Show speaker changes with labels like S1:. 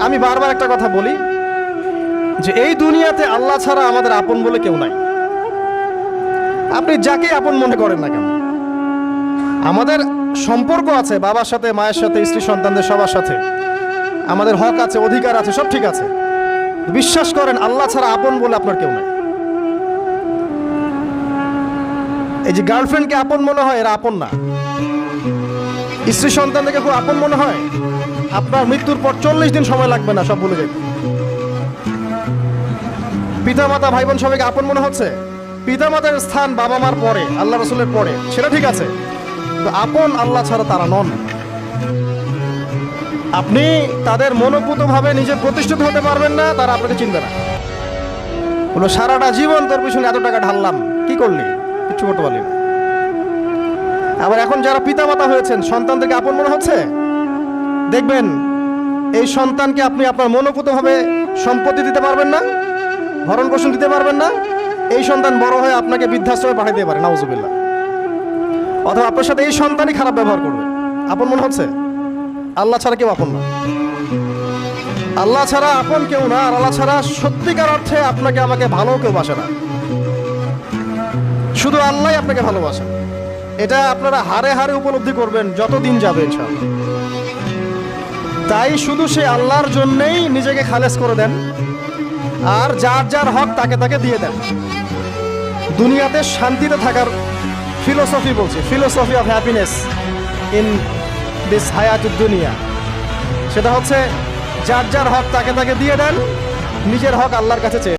S1: আমি বারবার একটা কথা বলি যে এই দুনিয়াতে আল্লাহ ছাড়া আমাদের আপন বলে কেউ নাই। আপনি যাকে আপন মনে করেন না কেন, আমাদের সম্পর্ক আছে বাবার সাথে, মায়ের সাথে, স্ত্রী সন্তানদের সবার সাথে, আমাদের হক আছে, অধিকার আছে, সব ঠিক আছে। বিশ্বাস করেন আল্লাহ ছাড়া আপন বলে আপনার কেউ নাই। এই যে গার্লফ্রেন্ডকে আপন মনে হয়, এরা আপন না। স্ত্রী সন্তানদেরকে খুব আপন মনে হয়, আপনার মৃত্যুর পর 40 দিন সময় লাগবে না সব ভুলে যেতে। পিতা মাতা ভাই বোন সবাইকে আপন মনে হচ্ছে। পিতা মাতার স্থান বাবা মার পরে, আল্লাহ রাসূলের পরে, সেটা ঠিক আছে, তো আপন আল্লাহ ছাড়া তারা নন। আপনি তাদের মনোপুতভাবে নিজে প্রতিষ্ঠিত হতে পারবেন না, তারা আপনাকে চিনবে না। বলো সারাটা জীবন তোর পিছনে এত টাকা ঢাললাম, কি করলি? কিছু করতে পারলি না। আবার এখন যারা পিতা মাতা হয়েছেন, সন্তানদেরকে আপন মনে হচ্ছে, দেখবেন এই সন্তানকে আপনি আপনার মনোপুতভাবে সম্পত্তি দিতে পারবেন না, ভরণ পোষণ দিতে পারবেন না। এই সন্তান বড় হয়ে আপনাকে বৃদ্ধাশ্রমে পাঠিয়ে দিতে পারে, নাউজুবিল্লাহ। অথবা আপনার সাথে এই সন্তানই খারাপ ব্যবহার করবে। আপন মনে হচ্ছে? আল্লাহ ছাড়া কেউ আপন না। আল্লাহ ছাড়া আপন কেউ না, আর আল্লাহ ছাড়া সত্যিকার অর্থে আপনাকে আমাকে ভালো কেউ বাসে না। শুধু আল্লাহই আপনাকে ভালোবাসে। এটা আপনারা হারে হারে উপলব্ধি করবেন যত দিন যাবে ইনশাআল্লাহ। তাই শুধু সে আল্লাহর জন্যেই নিজেকে খালেস করে দেন, আর যার যার হক তাকে তাকে দিয়ে দেন। দুনিয়াতে শান্তিতে থাকার ফিলোসফি বলছে, philosophy of happiness in this হায়াতুদ দুনিয়া, সেটা হচ্ছে যার যার হক তাকে তাকে দিয়ে দেন, নিজের হক আল্লাহর কাছে চেয়ে